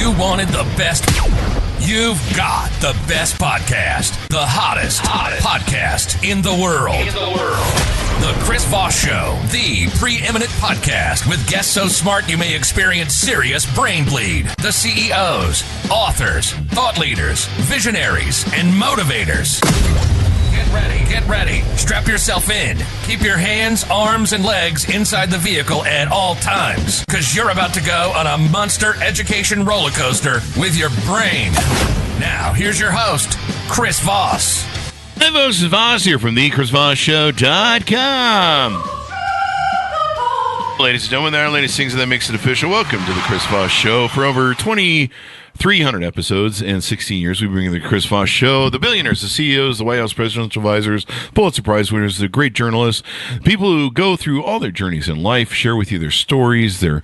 you wanted the best, you've got the best podcast. The hottest podcast in the world. The Chris Voss Show, the preeminent podcast with guests so smart you may experience serious brain bleed. The CEOs, authors, thought leaders, visionaries, and motivators. Get ready. Strap yourself in. Keep your hands, arms, and legs inside the vehicle at all times, because you're about to go on a monster education roller coaster with your brain. Now, here's your host, Chris Voss. Hi, folks. It's Voss here from theChrisVoss.com. Ladies and gentlemen, there are latest things that makes it official. Welcome to the Chris Voss Show. For over 2,300 episodes and 16 years, we bring you the Chris Voss Show. The billionaires, the CEOs, the White House presidential advisors, Pulitzer Prize winners, the great journalists, people who go through all their journeys in life, share with you their stories, their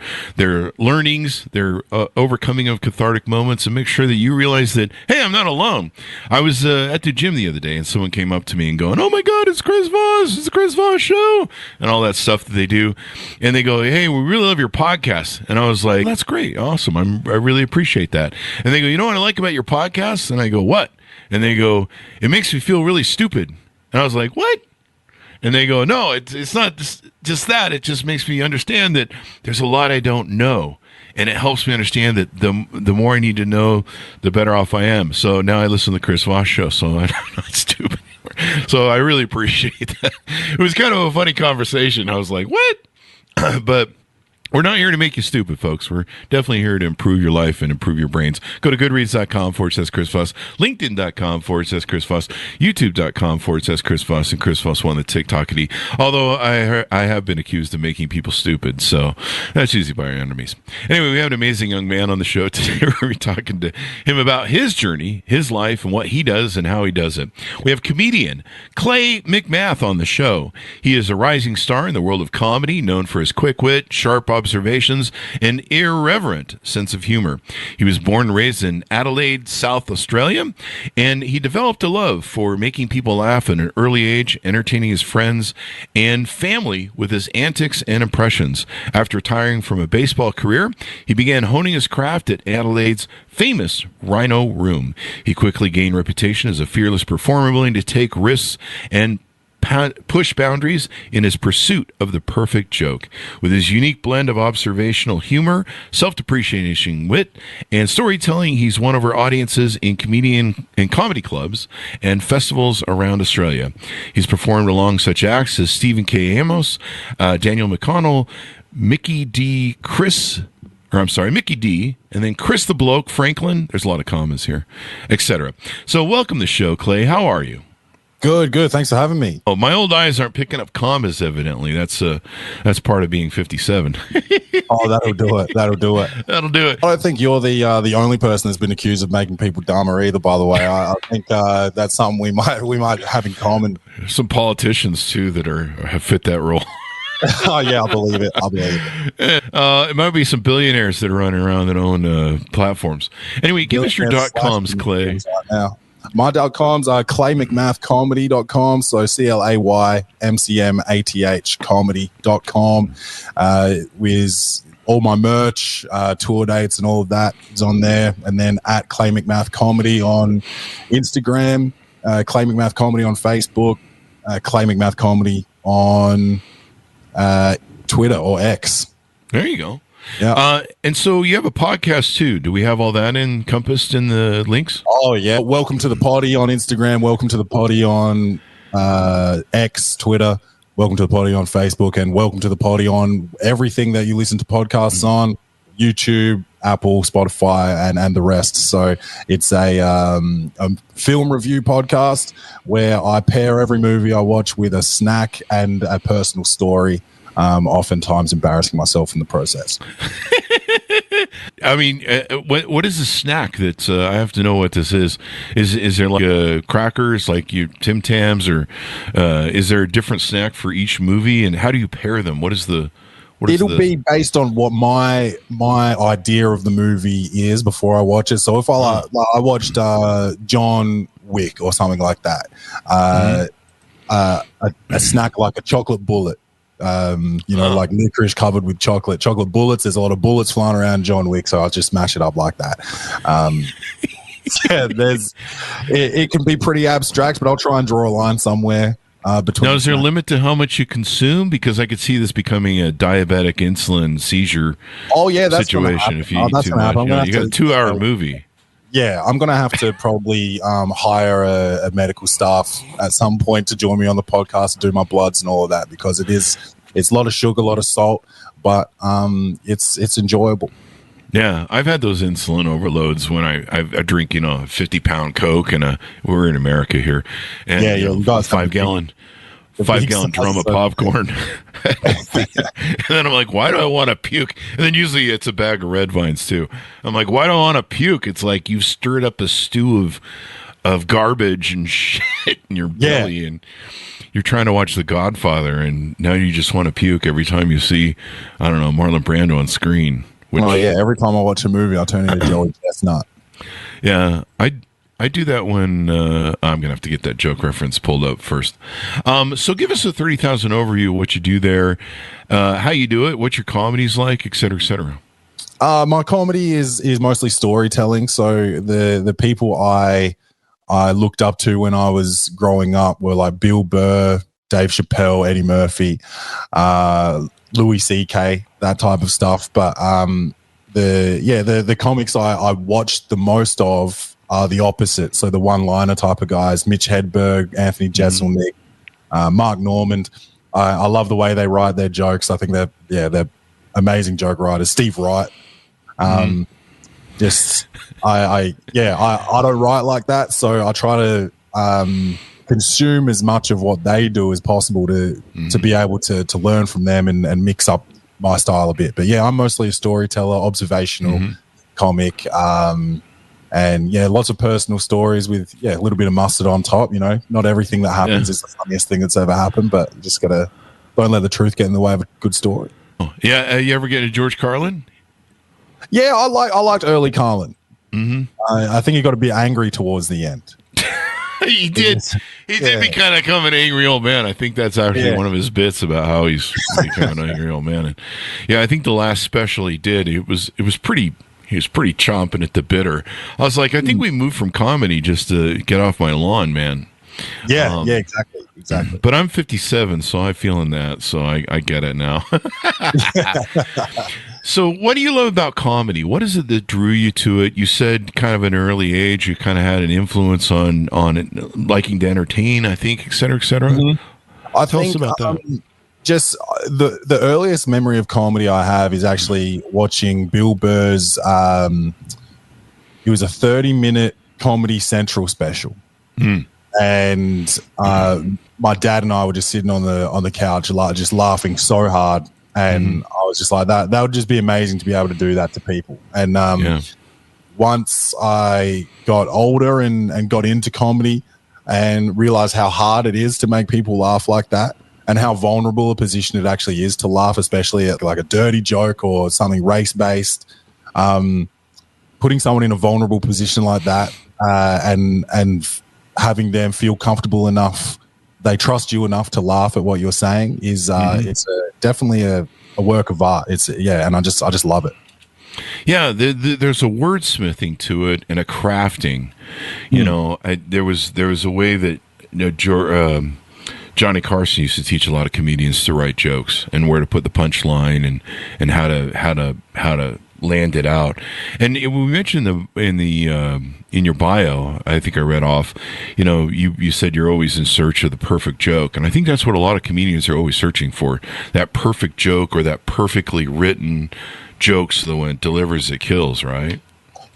learnings, their overcoming of cathartic moments, and make sure that you realize that, hey, I'm not alone. I was at the gym the other day, and someone came up to me and going, oh my God, it's Chris Voss, it's the Chris Voss Show, and all that stuff that they do. And they go, hey, we really love your podcast. And I was like, that's great, awesome, I really appreciate that. And they go, you know what I like about your podcast? And I go, what? And they go, it makes me feel really stupid. And I was like, what? And they go, no, it's not just that. It just makes me understand that there's a lot I don't know. And it helps me understand that the more I need to know, the better off I am. So now I listen to the Chris Voss Show, so I'm not stupid anymore. So I really appreciate that. It was kind of a funny conversation. I was like, what? But we're not here to make you stupid, folks. We're definitely here to improve your life and improve your brains. Go to goodreads.com/Chris Voss, LinkedIn.com/Chris Voss, YouTube.com/Chris Voss, and Chris Voss won the TikTokity. Although I have been accused of making people stupid, so that's usually by our enemies. Anyway, we have an amazing young man on the show today. We're going to be talking to him about his journey, his life, and what he does and how he does it. We have comedian Clay McMath on the show. He is a rising star in the world of comedy, known for his quick wit, sharp observations, and irreverent sense of humor. He was born and raised in Adelaide, South Australia, and he developed a love for making people laugh at an early age, entertaining his friends and family with his antics and impressions. After retiring from a baseball career, he began honing his craft at Adelaide's famous Rhino room. He quickly gained reputation as a fearless performer willing to take risks and push boundaries in his pursuit of the perfect joke. With his unique blend of observational humor, self-deprecating wit, and storytelling, he's won over audiences in comedian and comedy clubs and festivals around Australia. He's performed along such acts as Stephen K. Amos, Daniel McConnell, Mickey D, and then Chris the Bloke, Franklin, there's a lot of commas here, etc. So welcome to the show, Clay. How are you? Good. Thanks for having me. Oh, my old eyes aren't picking up commas, evidently. That's part of being 57. Oh, that'll do it. That'll do it. I don't think you're the only person that's been accused of making people dumber either, by the way. I think that's something we might have in common. There's some politicians, too, that have fit that role. Oh, yeah, I believe it. It might be some billionaires that are running around that own platforms. Anyway, give us your .coms, Clay. Right now. My .coms are claymcmathcomedy.com, so CLAYMCMATH comedy.com, with all my merch, tour dates and all of that is on there. And then at Clay McMath Comedy on Instagram, Clay McMath Comedy on Facebook, Clay McMath Comedy on Twitter or X. There you go. Yeah. And so you have a podcast too. Do we have all that encompassed in the links? Oh yeah. Welcome to the Potty on Instagram. Welcome to the Potty on X, Twitter. Welcome to the Potty on Facebook, and welcome to the Potty on everything that you listen to podcasts on: YouTube, Apple, Spotify, and the rest. So it's a film review podcast where I pair every movie I watch with a snack and a personal story. Oftentimes embarrassing myself in the process. I mean, what is a snack that I have to know what this is? Is there like crackers, like your Tim Tams, or is there a different snack for each movie? And how do you pair them? It'll be based on what my idea of the movie is before I watch it. So if I watched John Wick or something like that, a snack like a chocolate bullet Like licorice covered with chocolate bullets. There's a lot of bullets flying around John Wick, so I'll just smash it up like that. It can be pretty abstract, but I'll try and draw a line somewhere between. Now, is there a limit to how much you consume? Because I could see this becoming a diabetic insulin seizure situation if you eat too much. You got a 2-hour movie. Yeah, I'm going to have to probably hire a medical staff at some point to join me on the podcast and do my bloods and all of that, because it's a lot of sugar, a lot of salt, but it's enjoyable. Yeah, I've had those insulin overloads when I drink, a 50-pound Coke and we're in America here, and you got 5-gallon drum of popcorn. And then I'm like, why do I want to puke? And then usually it's a bag of red vines too. I'm like, why do I want to puke? It's like you've stirred up a stew of garbage and shit in your belly, and you're trying to watch The Godfather, and now you just want to puke every time you see, I don't know, Marlon Brando on screen. Every time I watch a movie, I'll turn into Joey Chestnut. Yeah, I do that when I'm gonna have to get that joke reference pulled up first. So give us a 30,000 overview of what you do there, how you do it, what your comedy's like, et cetera, et cetera. My comedy is mostly storytelling. So the people I looked up to when I was growing up were like Bill Burr, Dave Chappelle, Eddie Murphy, Louis C.K., that type of stuff. But the comics I watched the most of are the opposite. So the one-liner type of guys, Mitch Hedberg, Anthony Jeselnik, Mark Normand. I love the way they write their jokes. I think they're amazing joke writers. Steve Wright. I don't write like that, so I try to consume as much of what they do as possible to be able to learn from them and mix up my style a bit. But yeah, I'm mostly a storyteller, observational comic, and lots of personal stories with a little bit of mustard on top. Not everything that happens is the funniest thing that's ever happened, but you just gotta don't let the truth get in the way of a good story. You ever get to George Carlin? Yeah, I liked early Carlin. I think he got a bit angry towards the end. He did. He did become an angry old man. I think that's actually one of his bits about how he's becoming an angry old man. And I think the last special he did, he was pretty chomping at the bitter. I was like, I think we moved from comedy just to get off my lawn, man. Exactly. But I'm 57, so I'm feeling that. So I get it now. So what do you love about comedy? What is it that drew you to it? You said kind of an early age, you kind of had an influence on it, liking to entertain, I think, et cetera, et cetera. Tell us about that. Just the earliest memory of comedy I have is actually watching Bill Burr's, it was a 30-minute Comedy Central special. And my dad and I were just sitting on the couch, just laughing so hard. And I was just like, that would just be amazing to be able to do that to people. And once I got older and got into comedy and realized how hard it is to make people laugh like that, and how vulnerable a position it actually is to laugh, especially at like a dirty joke or something race-based, putting someone in a vulnerable position like that, and having them feel comfortable enough, they trust you enough to laugh at what you're saying is it's definitely a work of art. And I just love it. Yeah, there's a wordsmithing to it and a crafting. There was a way that Johnny Carson used to teach a lot of comedians to write jokes and where to put the punchline and how to land it out. And we mentioned in your bio, I think I read off, you said you're always in search of the perfect joke. And I think that's what a lot of comedians are always searching for, that perfect joke or that perfectly written joke, so when it delivers, it kills, right?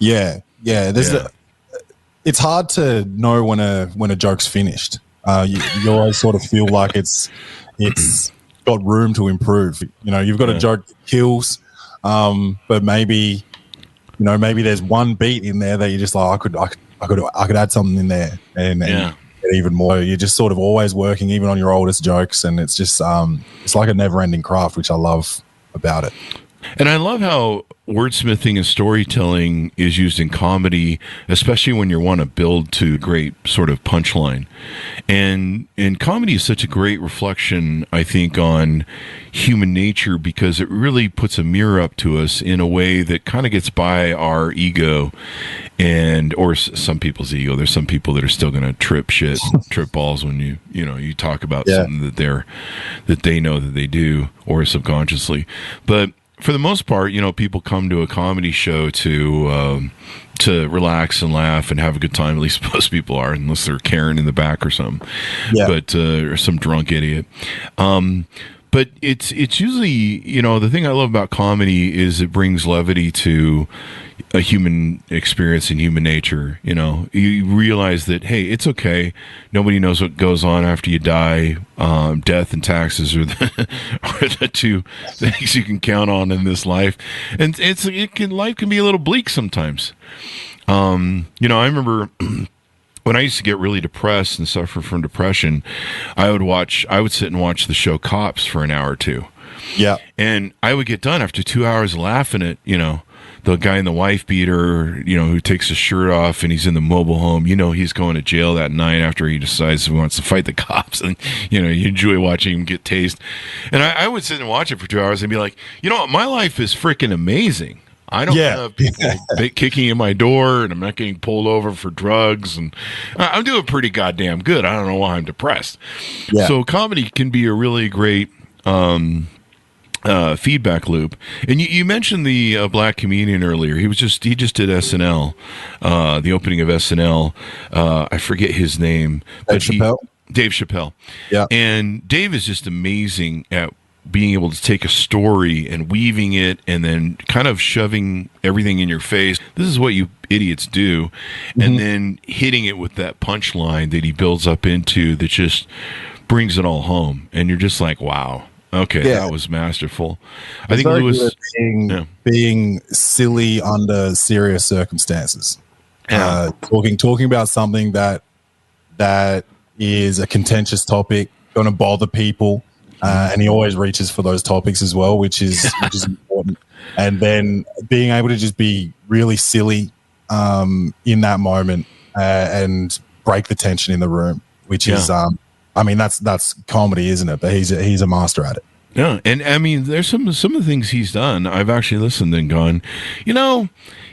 Yeah. It's hard to know when a joke's finished. You always sort of feel like it's got room to improve. You've got a joke that kills, but maybe there's one beat in there that you just like, I could add something in there and get even more. You're just sort of always working, even on your oldest jokes, and it's just it's like a never-ending craft, which I love about it. And I love how wordsmithing and storytelling is used in comedy, especially when you want to build to a great sort of punchline. And comedy is such a great reflection, I think, on human nature, because it really puts a mirror up to us in a way that kind of gets by our ego or some people's ego. There's some people that are still going to trip balls when you talk about something that they know that they do, or subconsciously. But for the most part, people come to a comedy show to relax and laugh and have a good time. At least most people are, unless they're Karen in the back or something. Yeah. But or some drunk idiot. But it's usually, the thing I love about comedy is it brings levity to a human experience and human nature. You realize that, hey, it's okay. Nobody knows what goes on after you die. Death and taxes are the two things you can count on in this life. And life can be a little bleak sometimes. I remember when I used to get really depressed and suffer from depression, I would sit and watch the show Cops for an hour or two. Yeah. And I would get done after 2 hours laughing at, the guy in the wife beater, who takes his shirt off and he's in the mobile home. He's going to jail that night after he decides he wants to fight the cops. And, you enjoy watching him get tased. And I would sit and watch it for 2 hours and be like, my life is freaking amazing. I don't have people kicking in my door, and I'm not getting pulled over for drugs, and I'm doing pretty goddamn good. I don't know why I'm depressed. Yeah. So comedy can be a really great feedback loop. And you mentioned the black comedian earlier. He just did SNL, the opening of SNL. I forget his name. Dave Chappelle. Yeah. And Dave is just amazing at being able to take a story and weaving it and then kind of shoving everything in your face. This is what you idiots do. Mm-hmm. And then hitting it with that punchline that he builds up into that just brings it all home. And you're just like, wow. Okay, that was masterful. I think Lewis being silly under serious circumstances. Yeah. Talking about something that is a contentious topic, going to bother people. And he always reaches for those topics as well, which is important. And then being able to just be really silly in that moment and break the tension in the room, which is, that's comedy, isn't it? But he's a master at it. Yeah, and I mean, there's some of the things he's done. I've actually listened and gone,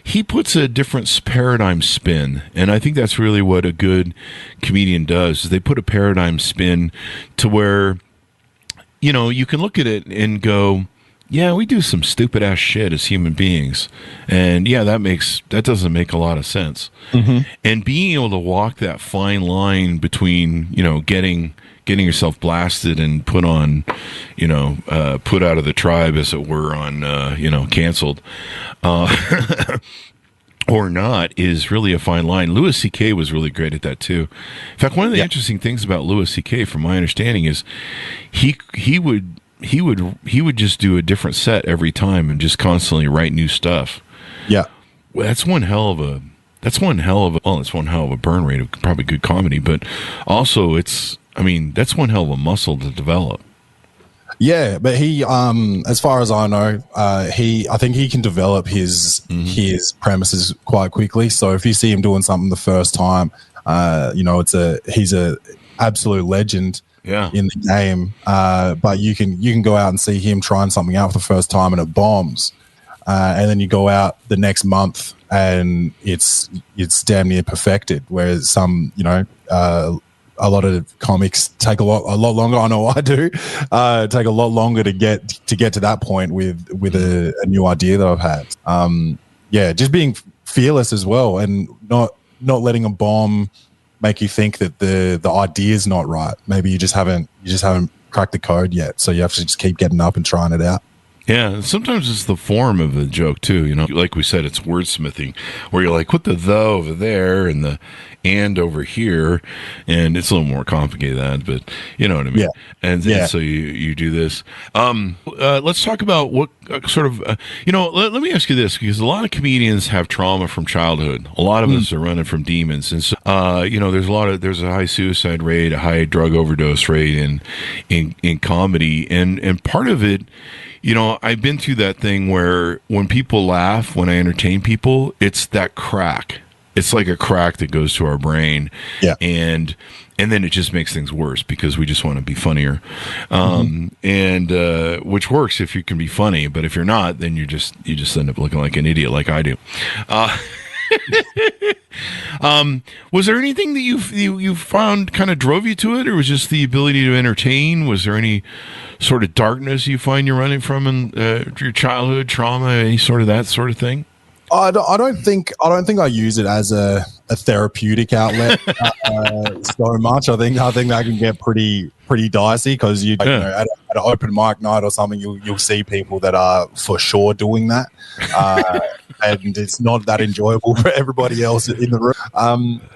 he puts a different paradigm spin, and I think that's really what a good comedian does. Is they put a paradigm spin to where, you can look at it and go, yeah, we do some stupid ass shit as human beings. And that doesn't make a lot of sense. Mm-hmm. And being able to walk that fine line between, getting yourself blasted and put on, put out of the tribe, as it were, on, canceled, or not, is really a fine line. Louis C.K. was really great at that too. In fact, one of the interesting things about Louis C.K., from my understanding, is he would just do a different set every time and just constantly write new stuff. Yeah, well, that's one hell of a burn rate of probably good comedy, but also that's one hell of a muscle to develop. Yeah, but he, as far as I know, I think he can develop his premises quite quickly. So if you see him doing something the first time, he's a absolute legend in the game. But you can go out and see him trying something out for the first time and it bombs, and then you go out the next month and it's damn near perfected. Whereas some, a lot of comics take a lot longer. I know I do. Take a lot longer to get to that point with a new idea that I've had. Just being fearless as well, and not letting a bomb make you think that the idea is not right. Maybe you just haven't cracked the code yet, so you have to just keep getting up and trying it out. Yeah, sometimes it's the form of the joke too. Like we said, it's wordsmithing, where you're like, put the over there and the and over here, and it's a little more complicated than that, but you know what I mean. Yeah. And so you do this. Let's talk about what sort of let me ask you this, because a lot of comedians have trauma from childhood. A lot of us are running from demons, and so there's a high suicide rate, a high drug overdose rate in comedy, and part of it. I've been through that thing where when people laugh, when I entertain people, it's that crack. It's like a crack that goes to our brain. Yeah. And then it just makes things worse because we just want to be funnier. And which works if you can be funny, but if you're not, then you just end up looking like an idiot like I do. Was there anything that you found kind of drove you to it, or was just the ability to entertain? Was there any sort of darkness you find you're running from in your childhood trauma, any sort of that sort of thing? I don't think I use it as a therapeutic outlet so much. I think that can get pretty dicey because at an open mic night or something, you'll see people that are for sure doing that, and it's not that enjoyable for everybody else in the room.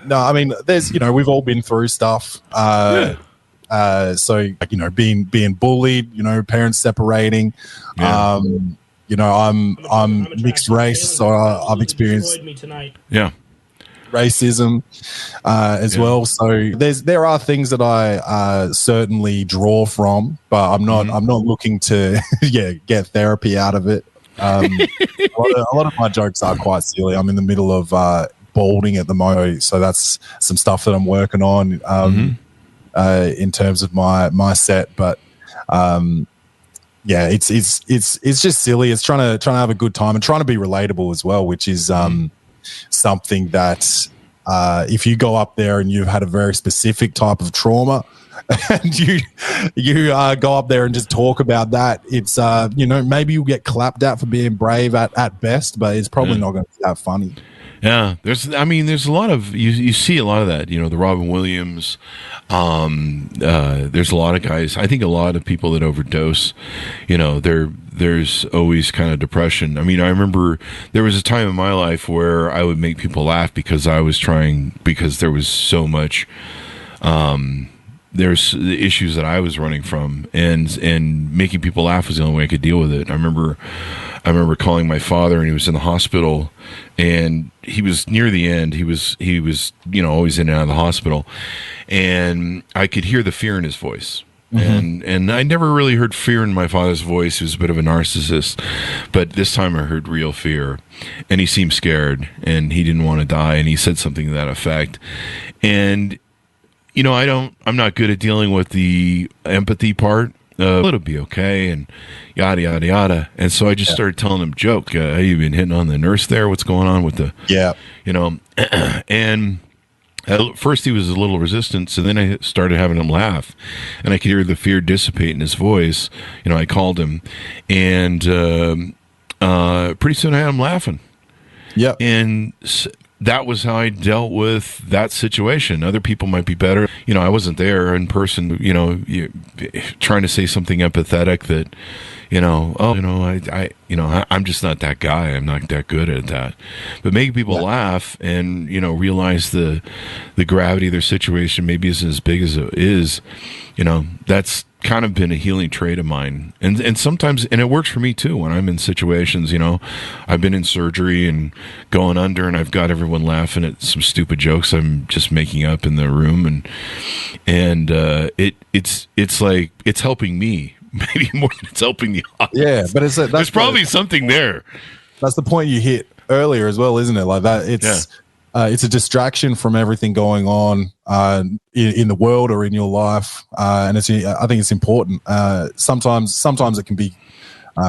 No, I mean, there's we've all been through stuff. So being bullied, parents separating. Yeah. I'm mixed race, so I've experienced racism as well. So there are things that I certainly draw from, but I'm not looking to get therapy out of it. A lot of my jokes are quite silly. I'm in the middle of balding at the moment, so that's some stuff that I'm working on in terms of my set, but. Yeah, it's just silly. It's trying to have a good time and trying to be relatable as well, which is something that if you go up there and you've had a very specific type of trauma and you go up there and just talk about that, it's maybe you'll get clapped at for being brave at best, but it's probably not going to be that funny. Yeah, there's a lot of you see a lot of that. The Robin Williams. There's a lot of guys. I think a lot of people that overdose. There's always kind of depression. I mean, I remember there was a time in my life where I would make people laugh because there was so much. There's the issues that I was running from, and making people laugh was the only way I could deal with it. I remember calling my father, and he was in the hospital, and he was near the end. He was always in and out of the hospital, and I could hear the fear in his voice. And I never really heard fear in my father's voice. He was a bit of a narcissist, but this time I heard real fear, and he seemed scared, and he didn't want to die, and he said something to that effect. And I'm not good at dealing with the empathy part. It'll be okay, and yada yada yada. And so I just started telling him joke. Hey, you been hitting on the nurse there? What's going on with the? Yeah, And at first he was a little resistant, so then I started having him laugh, and I could hear the fear dissipate in his voice. I called him, and pretty soon I had him laughing. Yeah, and. That was how I dealt with that situation. Other people might be better. I wasn't there in person, trying to say something empathetic that, I'm just not that guy. I'm not that good at that. But making people laugh and, realize the gravity of their situation maybe isn't as big as it is, that's kind of been a healing trait of mine, and sometimes, and it works for me too when I'm in situations. I've been in surgery and going under, and I've got everyone laughing at some stupid jokes I'm just making up in the room, and it's like it's helping me maybe more than it's helping the audience. Yeah, but there's probably something there. That's the point you hit earlier as well, isn't it? Like that, it's a distraction from everything going on in the world or in your life, and I think it's important. Sometimes it can be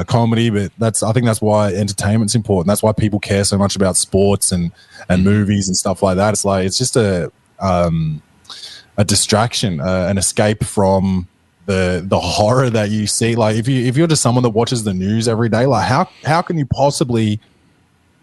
comedy, but I think that's why entertainment's important. That's why people care so much about sports and movies and stuff like that. It's just a distraction, an escape from the horror that you see. Like if you're just someone that watches the news every day, like how can you possibly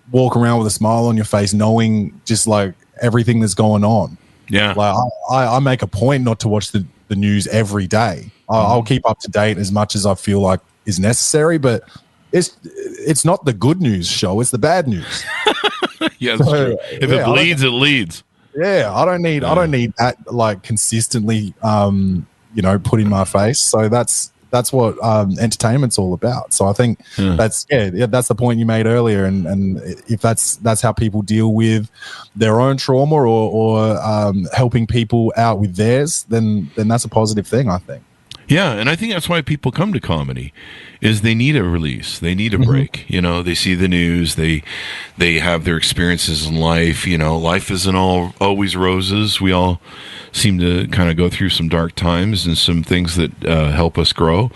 walk around with a smile on your face knowing just like everything that's going on? Yeah, like I make a point not to watch the news every day. I'll keep up to date as much as I feel like is necessary, but it's not the good news show, it's the bad news. Yeah, that's true. If it bleeds, it leads. Yeah, I don't need that like consistently put in my face. So that's what entertainment's all about. So I think that's the point you made earlier, and if that's how people deal with their own trauma or helping people out with theirs, then that's a positive thing, I think. Yeah, and I think that's why people come to comedy, is they need a release, they need a break. You know, they see the news, they have their experiences in life. You know, life isn't always roses. We all seem to kind of go through some dark times and some things that help us grow.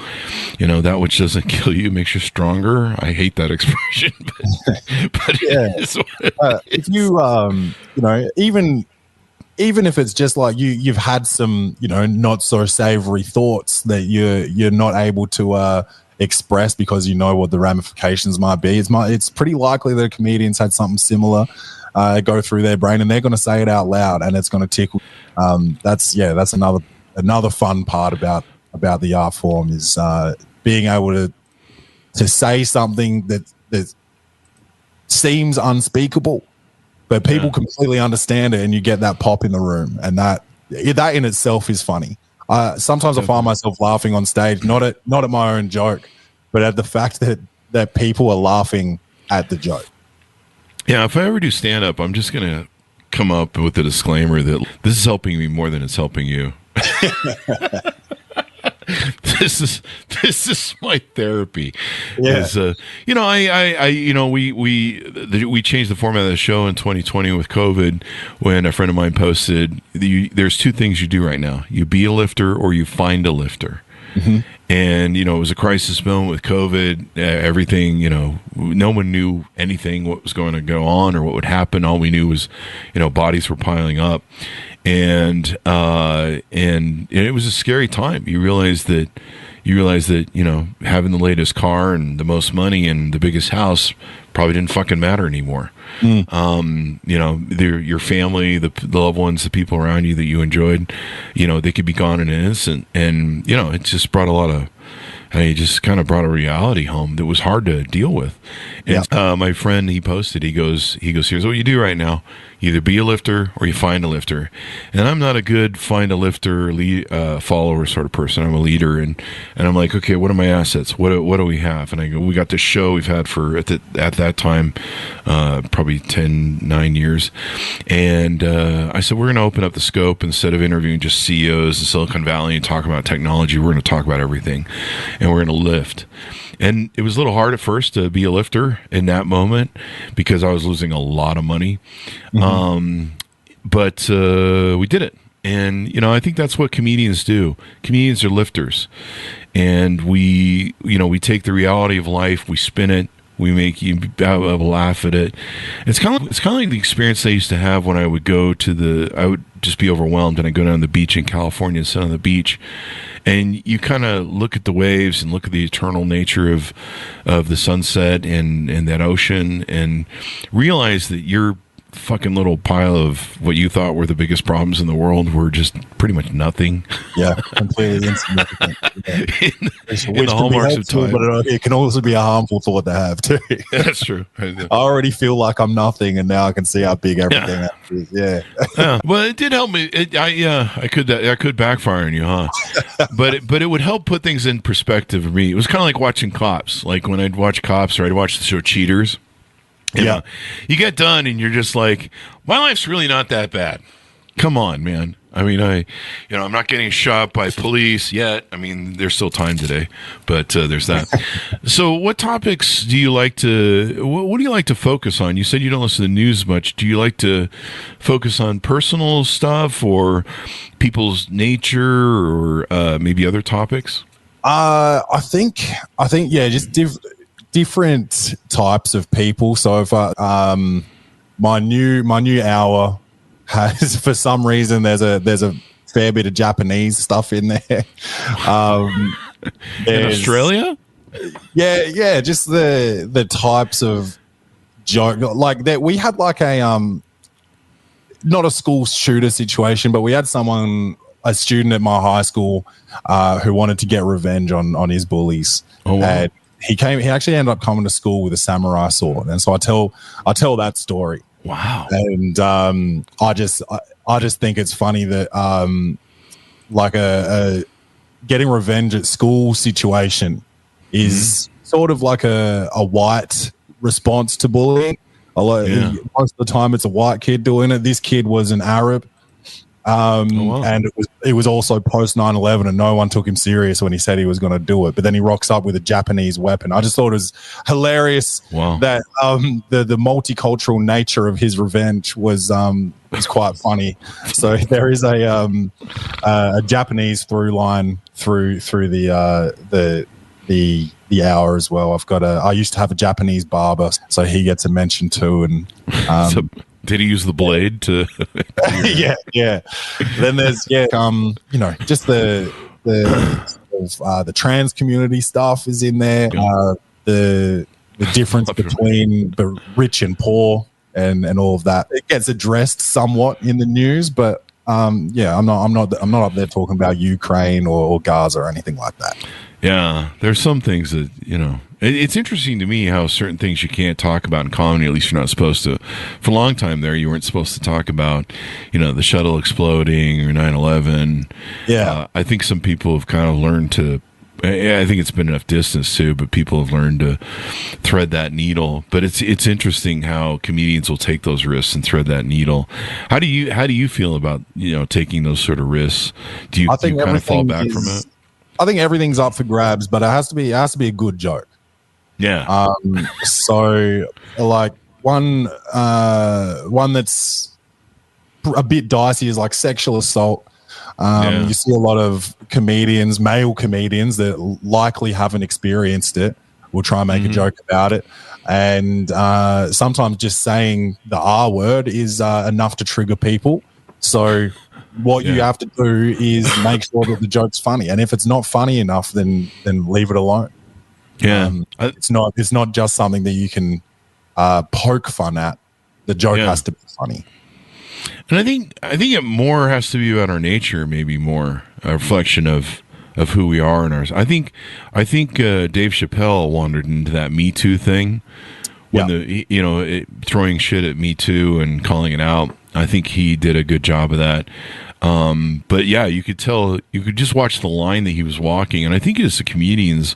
You know, that which doesn't kill you makes you stronger. I hate that expression, but Yeah. it is what it If you, you know, even if it's just like you've had some, you know, not so savory thoughts that you're not able to express because you know what the ramifications might be. It's pretty likely that a comedian's had something similar go through their brain, and they're going to say it out loud, and it's going to tickle. That's another fun part about the art form is being able to say something that seems unspeakable, but people completely understand it, and you get that pop in the room, and that in itself is funny. Sometimes I find myself laughing on stage, not at my own joke, but at the fact that people are laughing at the joke. Yeah, if I ever do stand up, I'm just gonna come up with a disclaimer that this is helping me more than it's helping you. This is my therapy. Yeah. You know, we changed the format of the show in 2020 with COVID when a friend of mine posted, there's two things you do right now. You be a lifter or you find a lifter. Mm-hmm. And, you know, it was a crisis moment with COVID, everything, you know, no one knew anything, what was going to go on or what would happen. All we knew was, you know, bodies were piling up. And it was a scary time. You realize that, you know, having the latest car and the most money and the biggest house probably didn't fucking matter anymore. You know, your family, the loved ones, the people around you that you enjoyed, you know, they could be gone in an instant. And, you know, it just brought it just kind of brought a reality home that was hard to deal with. And my friend, he posted, he goes, here's what you do right now. You either be a lifter or you find a lifter. And I'm not a good find a lifter follower sort of person. I'm a leader. And I'm like, okay, what are my assets? What do we have? And I go, we got this show we've had for at that time, probably 9 years. And I said, we're going to open up the scope. Instead of interviewing just CEOs in Silicon Valley and talking about technology, we're going to talk about everything. And we're going to lift. And it was a little hard at first to be a lifter in that moment because I was losing a lot of money. But we did it. And, you know, I think that's what comedians do. Comedians are lifters. And we take the reality of life, we spin it, we make you laugh at it. It's kind of like the experience I used to have when I would I would just be overwhelmed and I'd go down to the beach in California and sit on the beach. And you kind of look at the waves and look at the eternal nature of the sunset and that ocean and realize that your fucking little pile of what you thought were the biggest problems in the world were just pretty much nothing. Yeah, completely insignificant. Yeah. in the hallmarks of time. But it can also be a harmful thought to have too. That's true. I already feel like I'm nothing, and now I can see how big everything is. Yeah. Well, it did help me. I could backfire on you, huh? but it would help put things in perspective for me. It was kind of like watching Cops. Like when I'd watch Cops or I'd watch the show Cheaters. You you get done and you're just like, my life's really not that bad. Come on, man. I mean, I'm not getting shot by police yet. I mean, there's still time today, but there's that. So what topics do you like to, what do you like to focus on? You said you don't listen to the news much. Do you like to focus on personal stuff or people's nature or maybe other topics? I think, yeah, just different types of people. So if my new hour has, for some reason, there's a fair bit of Japanese stuff in there. In Australia? Yeah, just the types of joke like that. We had like a not a school shooter situation, but we had a student at my high school who wanted to get revenge on his bullies. Oh, wow. And he actually ended up coming to school with a samurai sword, and so I tell that story. Wow. And I just think it's funny that like a getting revenge at school situation is sort of like a white response to bullying. Most of the time it's a white kid doing it. This kid was an Arab, And it was also post 9/11, and no one took him serious when he said he was going to do it. But then he rocks up with a Japanese weapon. I just thought it was hilarious that the multicultural nature of his revenge was quite funny. So there is a Japanese through line through the hour as well. I used to have a Japanese barber, so he gets a mention too. And so did he use the blade to? yeah. Then there's just the trans community stuff is in there. The difference between the rich and poor and all of that. It gets addressed somewhat in the news, but I'm not up there talking about Ukraine or Gaza or anything like that. Yeah, there's some things that, it's interesting to me how certain things you can't talk about in comedy, at least you're not supposed to. For a long time there, you weren't supposed to talk about, the shuttle exploding or 9/11. Yeah. I think some people have kind of learned to, I think it's been enough distance too, but people have learned to thread that needle. But it's interesting how comedians will take those risks and thread that needle. How do you feel about, taking those sort of risks? Do you kind of fall back from it? I think everything's up for grabs, but it has to be a good joke. Yeah. So like one that's a bit dicey is like sexual assault. You see a lot of male comedians that likely haven't experienced it will try and make a joke about it. And sometimes just saying the R word is enough to trigger people. So what you have to do is make sure that the joke's funny. And if it's not funny enough, then leave it alone. Yeah. It's not just something that you can poke fun at. The joke has to be funny. And I think it more has to be about our nature, maybe more a reflection of who we are in ours. I think Dave Chappelle wandered into that Me Too thing when throwing shit at Me Too and calling it out. I think he did a good job of that. But yeah, you could just watch the line that he was walking. And I think as the comedians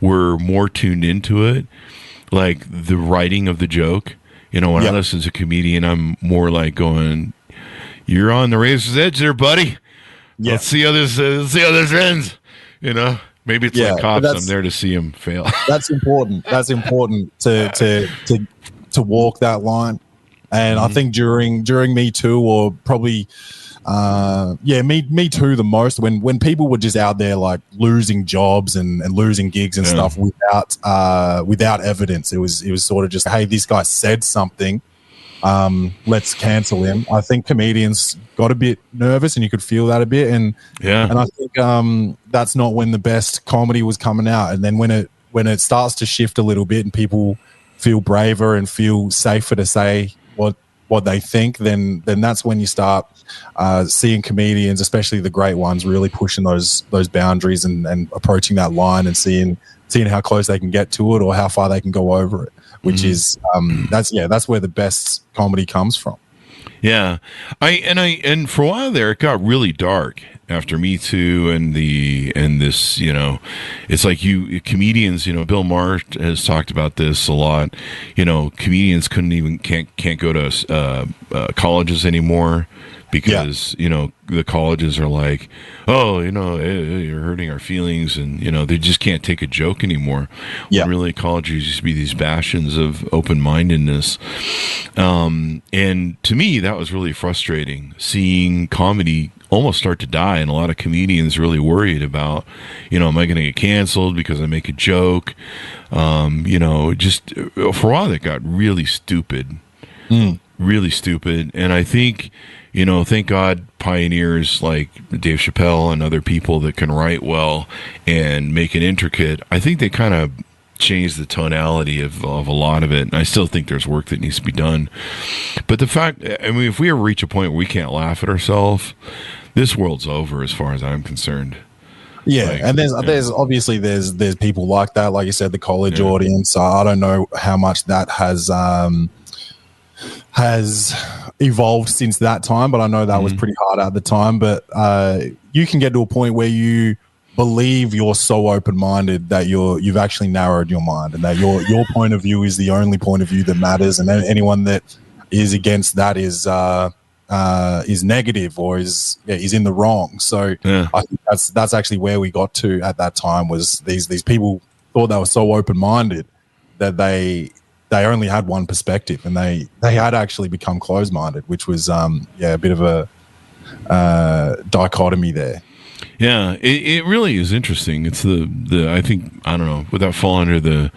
were more tuned into it, like the writing of the joke, when I listen to a comedian, I'm more like going, you're on the razor's edge there, buddy. Yeah. Let's see how this ends. Maybe it's like cops. I'm there to see him fail. That's important. That's important to walk that line. And I think during Me Too, or probably, Me Too the most, when people were just out there like losing jobs and losing gigs and stuff without evidence. It was sort of just, hey, this guy said something, let's cancel him. I think comedians got a bit nervous, and you could feel that a bit. And I think that's not when the best comedy was coming out. And then when it starts to shift a little bit and people feel braver and feel safer to say what they think, then that's when you start seeing comedians, especially the great ones, really pushing those boundaries and approaching that line and seeing how close they can get to it or how far they can go over it, which is that's where the best comedy comes from. Yeah. And for a while there, it got really dark after Me Too and this, it's like comedians, Bill Maher has talked about this a lot. Comedians can't go to colleges anymore because, the colleges are like, oh, you're hurting our feelings, and, they just can't take a joke anymore. Yeah. When really colleges used to be these bastions of open-mindedness. And to me, that was really frustrating, seeing comedy almost start to die, and a lot of comedians really worried about, am I going to get canceled because I make a joke? Just for a while that got really stupid. Really stupid. And I think, thank God pioneers like Dave Chappelle and other people that can write well and make it intricate, I think they kind of changed the tonality of a lot of it. And I still think there's work that needs to be done. But the fact, if we ever reach a point where we can't laugh at ourselves, this world's over as far as I'm concerned. Yeah, and there's obviously there's people like that, like you said, the college audience. I don't know how much that has evolved since that time, but I know that was pretty hard at the time. But you can get to a point where you believe you're so open-minded that you've actually narrowed your mind, and that your point of view is the only point of view that matters, and anyone that is against that is is negative or is in the wrong. So I think that's actually where we got to at that time, was these people thought they were so open-minded that they only had one perspective, and they had actually become closed-minded, which was a bit of a dichotomy there. Yeah, it really is interesting. It's the I think, I don't know, would that fall under the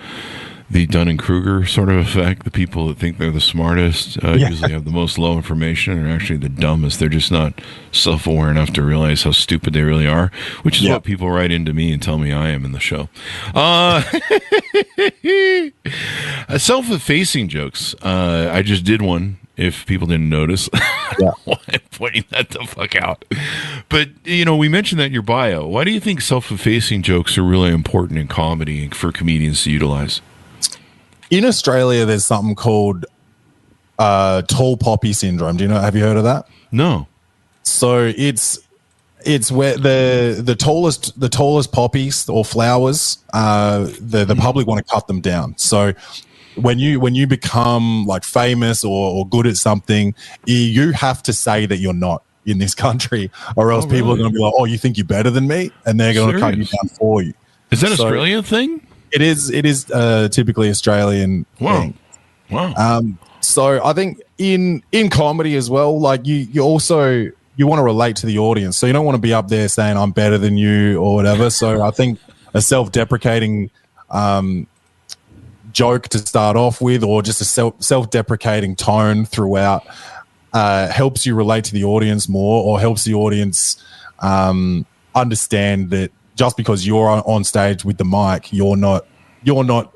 Dunning-Kruger sort of effect? The people that think they're the smartest usually have the most low information and are actually the dumbest. They're just not self-aware enough to realize how stupid they really are, which is what people write into me and tell me I am in the show. Self-effacing jokes. I just did one, if people didn't notice. Yeah. I'm pointing that the fuck out. But, we mentioned that in your bio. Why do you think self-effacing jokes are really important in comedy and for comedians to utilize? In Australia, there's something called tall poppy syndrome. Have you heard of that? No. So it's where the tallest poppies or flowers, the public want to cut them down. So when you become like famous or good at something, you have to say that you're not in this country, or else people are going to be like, "Oh, you think you're better than me?" And they're going to cut you down for you. Is that an Australian thing? It is typically Australian thing. Wow. So I think in comedy as well, like you also want to relate to the audience. So you don't want to be up there saying I'm better than you or whatever. So I think a self-deprecating joke to start off with, or just a self-deprecating tone throughout, helps you relate to the audience more, or helps the audience understand that just because you're on stage with the mic, you're not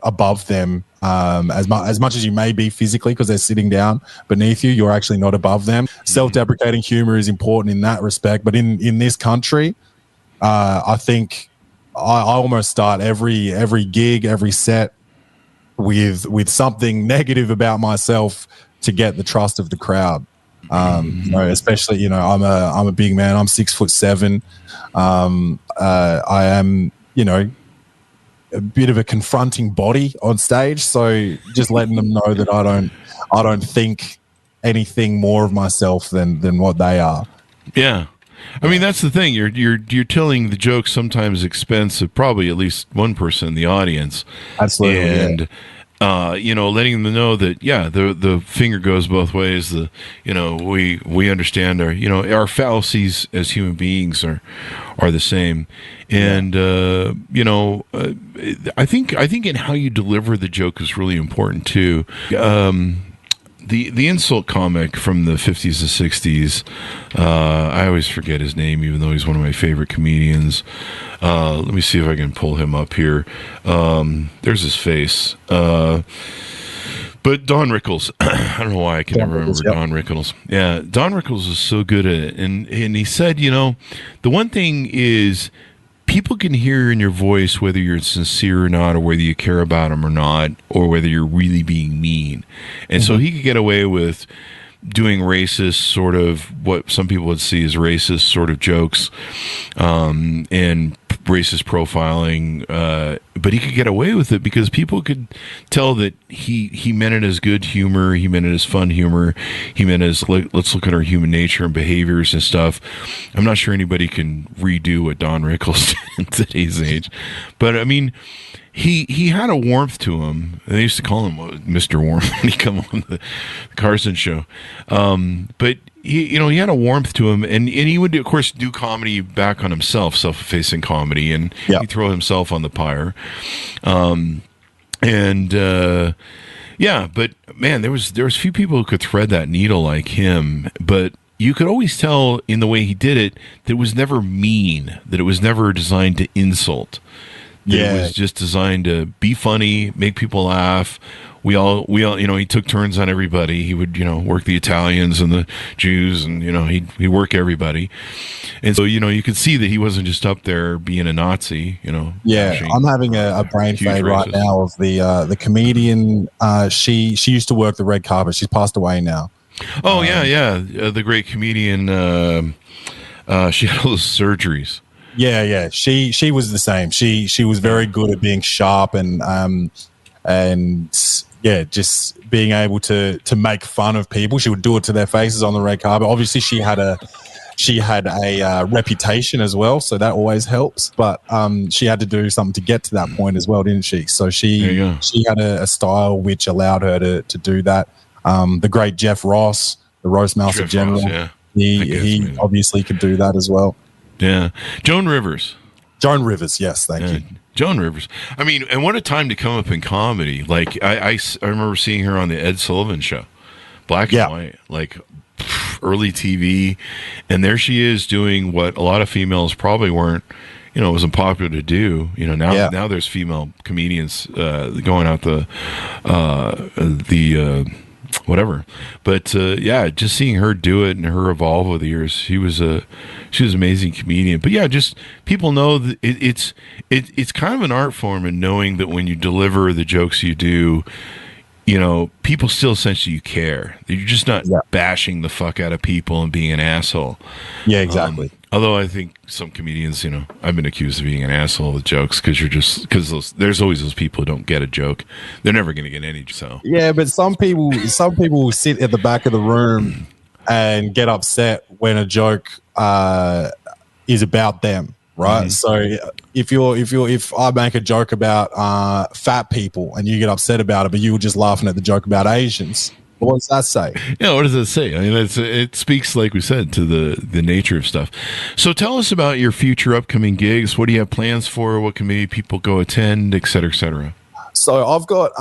above them as much as you may be physically, because they're sitting down beneath you. You're actually not above them. Self-deprecating humor is important in that respect, but in this country, I think I almost start every gig, every set with something negative about myself to get the trust of the crowd. Especially, I'm a big man. I'm 6'7". I am, a bit of a confronting body on stage. So just letting them know that I don't think anything more of myself than what they are. Yeah. I mean, that's the thing. You're telling the joke sometimes at the expense of probably at least one person in the audience. Absolutely. And letting them know that the finger goes both ways. We understand our fallacies as human beings are the same. And I think in how you deliver the joke is really important too. The insult comic from the 50s and 60s, I always forget his name, even though he's one of my favorite comedians. Let me see if I can pull him up here. There's his face. But Don Rickles, I don't know why I can never remember Don Rickles. Yeah, Don Rickles is so good at it. And he said, the one thing is, people can hear in your voice whether you're sincere or not, or whether you care about them or not, or whether you're really being mean. And so he could get away with doing racist, sort of what some people would see as racist sort of jokes, and racist profiling, but he could get away with it because people could tell that he meant it as good humor, he meant it as fun humor, he meant it as let's look at our human nature and behaviors and stuff. I'm not sure anybody can redo what Don Rickles did at today's age, but I mean, he had a warmth to him. They used to call him Mr. Warmth when he come on the Carson show, but he had a warmth to him, and he would, of course, do comedy back on himself, self-effacing comedy, and he'd throw himself on the pyre. But man, there was few people who could thread that needle like him, but you could always tell in the way he did it that it was never mean, that it was never designed to insult. It was just designed to be funny, make people laugh. We all, he took turns on everybody. He would, work the Italians and the Jews, and, he'd work everybody. And so, you could see that he wasn't just up there being a Nazi, Yeah, I'm having a brain fade right now of the comedian. She used to work the red carpet. She's passed away now. Oh, the great comedian. She had all those surgeries. Yeah. She was the same. She was very good at being sharp and just being able to make fun of people. She would do it to their faces on the red carpet. Obviously, she had a reputation as well, so that always helps. But she had to do something to get to that point as well, didn't she? So she had a style which allowed her to do that. The great Jeff Ross, the roast master general, he obviously could do that as well. Yeah, Joan Rivers, yes, thank you. Joan Rivers. I mean, and what a time to come up in comedy. Like I remember seeing her on the Ed Sullivan Show, black and white, like early TV, and there she is doing what a lot of females probably weren't, wasn't popular to do. Now there's female comedians going out the whatever. But just seeing her do it and her evolve over the years, she was an amazing comedian. But yeah, just people know that it's kind of an art form, and knowing that when you deliver the jokes you do, people still sense that you care. You're just not bashing the fuck out of people and being an asshole. Yeah, exactly. Although I think some comedians, I've been accused of being an asshole with jokes because there's always those people who don't get a joke. They're never going to get any. So yeah, but some people will sit at the back of the room and get upset when a joke is about them. Right. Mm-hmm. So if I make a joke about fat people and you get upset about it, but you were just laughing at the joke about Asians, what does that say? Yeah, what does it say? I mean, it speaks, like we said, to the nature of stuff. So tell us about your future upcoming gigs. What do you have plans for? What can maybe people go attend, et cetera, et cetera? So I've got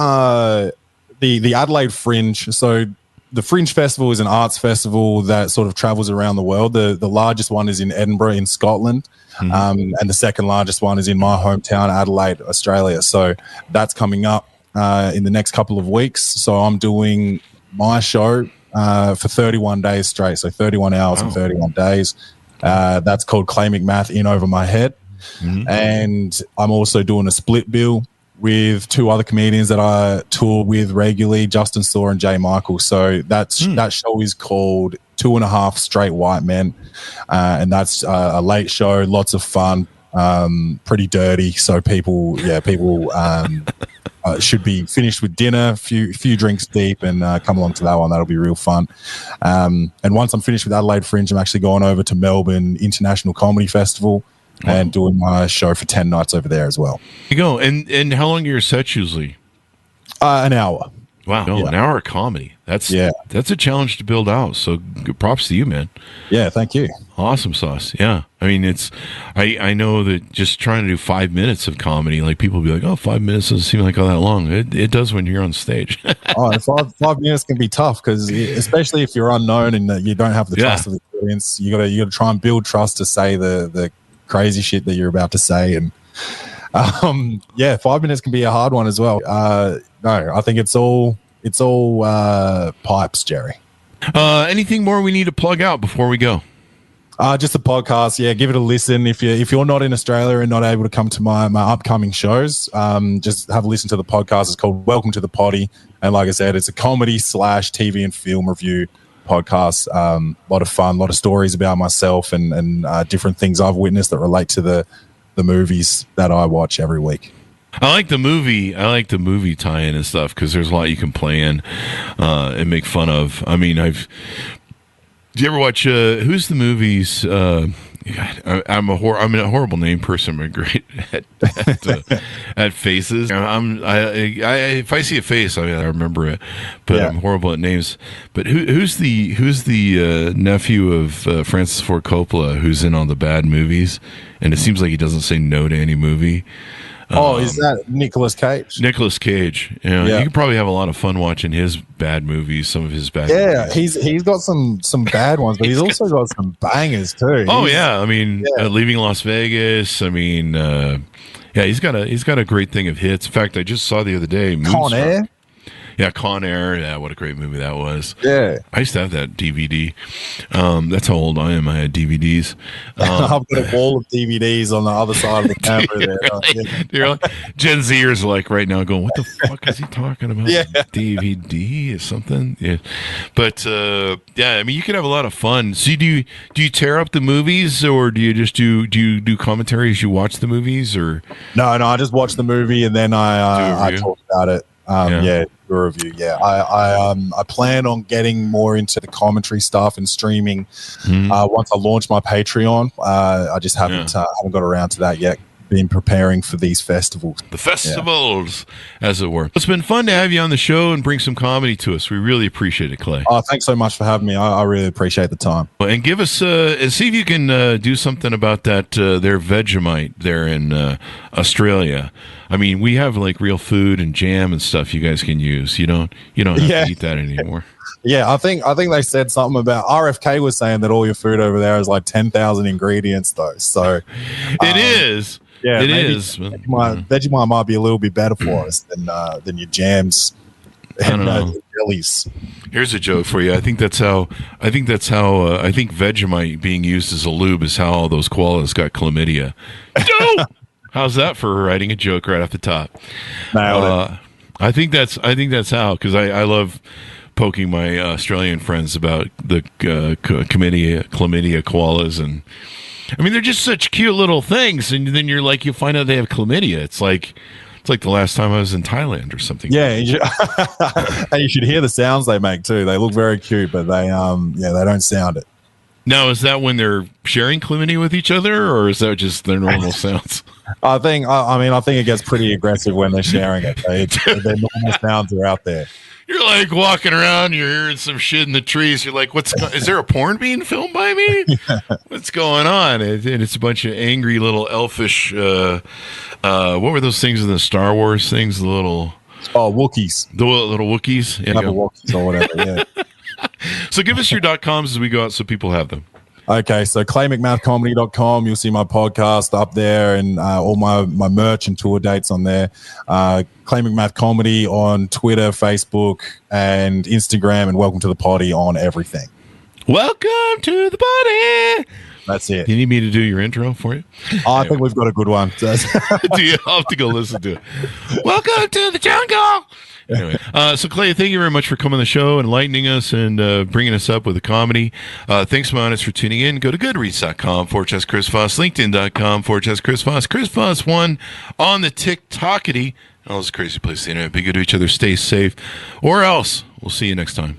the Adelaide Fringe. So the Fringe Festival is an arts festival that sort of travels around the world. The largest one is in Edinburgh in Scotland. Mm-hmm. And the second largest one is in my hometown, Adelaide, Australia. So that's coming up in the next couple of weeks. So I'm doing my show for 31 days straight. So 31 hours and 31 days. That's called Clay McMath In Over My Head. Mm-hmm. And I'm also doing a split bill with two other comedians that I tour with regularly, Justin Saw and Jay Michael. So that show is called 2.5 Straight White Men. And that's a late show, lots of fun, pretty dirty. So people should be finished with dinner, few drinks deep, and come along to that one. That'll be real fun. And once I'm finished with Adelaide Fringe, I'm actually going over to Melbourne International Comedy Festival and doing my show for 10 nights over there as well. You go. And how long are your sets usually? An hour. Wow. An hour of comedy. That's a challenge to build out. So props to you, man. Yeah, thank you. Awesome sauce. Yeah. I mean, I know that just trying to do 5 minutes of comedy, like people will be like, 5 minutes doesn't seem like all that long. It does when you're on stage. 5 minutes can be tough because especially if you're unknown and you don't have the trust of the audience, you gotta try and build trust to say the crazy shit that you're about to say. And 5 minutes can be a hard one as well. No, I think it's all pipes, Jerry. Anything more we need to plug out before we go? Just the podcast. Yeah, give it a listen. If you're not in Australia and not able to come to my upcoming shows, just have a listen to the podcast. It's called Welcome to the Potty. And like I said, it's a comedy / TV and film review podcast. A lot of fun, a lot of stories about myself and different things I've witnessed that relate to the movies that I watch every week. I like the movie tie-in and stuff because there's a lot you can play in and make fun of. I mean, do you ever watch who's the movies? I'm a horrible name person. I'm great at faces. If I see a face, I remember it, but I'm horrible at names. But who's the nephew of Francis Ford Coppola who's in all the bad movies? And it seems like he doesn't say no to any movie. Is that Nicolas Cage? Nicolas Cage. You could probably have a lot of fun watching his bad movies, some of his bad movies. He's got some bad ones, but he's also got some bangers too. I mean, Leaving Las Vegas. I mean, he's got a great thing of hits. In fact, I just saw the other day Con Air. Yeah, Con Air. Yeah, what a great movie that was. Yeah. I used to have that DVD. That's how old I am. I had DVDs. I've got a wall of DVDs on the other side of the camera there. Gen Zers are like right now going, what the fuck is he talking about? Yeah. DVD or something? Yeah. But, I mean, you could have a lot of fun. So do you tear up the movies or do you just do you do commentary as you watch the movies or? No, I just watch the movie and then I talk about it. Yeah, your review. Yeah, I plan on getting more into the commentary stuff and streaming once I launch my Patreon. I just haven't got around to that yet. Been preparing for these festivals. The festivals, as it were. It's been fun to have you on the show and bring some comedy to us. We really appreciate it, Clay. Oh, thanks so much for having me. I really appreciate the time. And give us, see if you can do something about that, their Vegemite there in Australia. I mean, we have like real food and jam and stuff you guys can use. You don't have to eat that anymore. Yeah, I think they said something about RFK was saying that all your food over there is like 10,000 ingredients though. So it is. Yeah, it is. Vegemite might be a little bit better for us than your jams and jellies. Here's a joke for you. I think Vegemite being used as a lube is how all those koalas got chlamydia. How's that for writing a joke right off the top? I think that's how, because I love poking my Australian friends about the chlamydia koalas, and I mean they're just such cute little things, and then you find out they have chlamydia. It's like the last time I was in Thailand or something. Yeah, and you should hear the sounds they make too. They look very cute, but they don't sound it. Now, is that when they're sharing chlamydia with each other, or is that just their normal sounds? I think it gets pretty aggressive when they're sharing it. Their normal sounds are out there. You're like walking around, you're hearing some shit in the trees. You're like, is there a porn being filmed by me? What's going on? And it's a bunch of angry little elfish, what were those things in the Star Wars things? The little... Oh, Wookiees. The little Wookiees? Yeah, Wookiees or whatever, yeah. So give us your .coms as we go out so people have them. Okay, so claymcmathcomedy.com. You'll see my podcast up there and all my merch and tour dates on there. Clay McMath Comedy on Twitter, Facebook, and Instagram, and Welcome to the Potty on everything. Welcome to the Potty. That's it. You need me to do your intro for you? I think we've got a good one. Do you? I'll have to go listen to it. Welcome to the jungle. Anyway, so Clay, thank you very much for coming on the show, enlightening us, and bringing us up with the comedy. Thanks, my audience, for tuning in. Go to goodreads.com/Chris Voss, LinkedIn.com/Chris Voss, Chris Voss 1 on the TikTokity. All this crazy place, the internet. Be good to each other. Stay safe, or else we'll see you next time.